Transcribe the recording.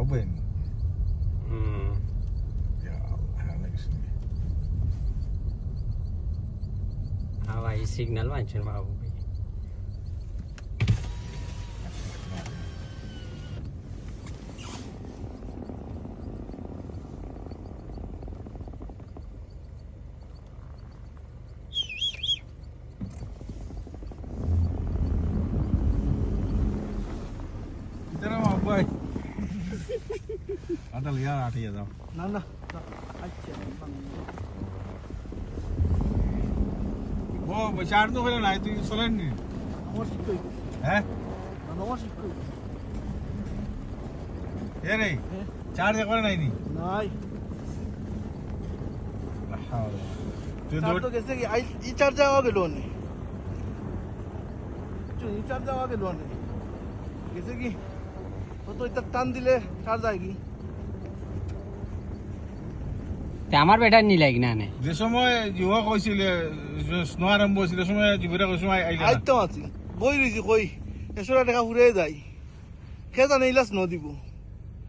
open. Hawai signal macam babu. Kita nama boy. Ada lihat ada ya tau. Nana. Acha. वो बचार तो करे ना तू सोलन नहीं Amor sikoi. हैं Nana amor sikoi. ये नहीं चार्ज करे नहीं नहीं Nai. तू चार तो कैसे कि आई ई चार जाओगे लोन ने जो ई चार जाओगे लोन ने कैसे कि वो तो इतना टान दिले चार जाएगी আমার বেটার নি লাগি না নে যে সময় যুবক হয়েছিল স্নো আরম্ভ হয়েছিল সময় যুবরা সময় আইলা আইতো আছি বই রইছি কই 100 টাকা ঘুরে যাই খেজা নেইলাস ন দিব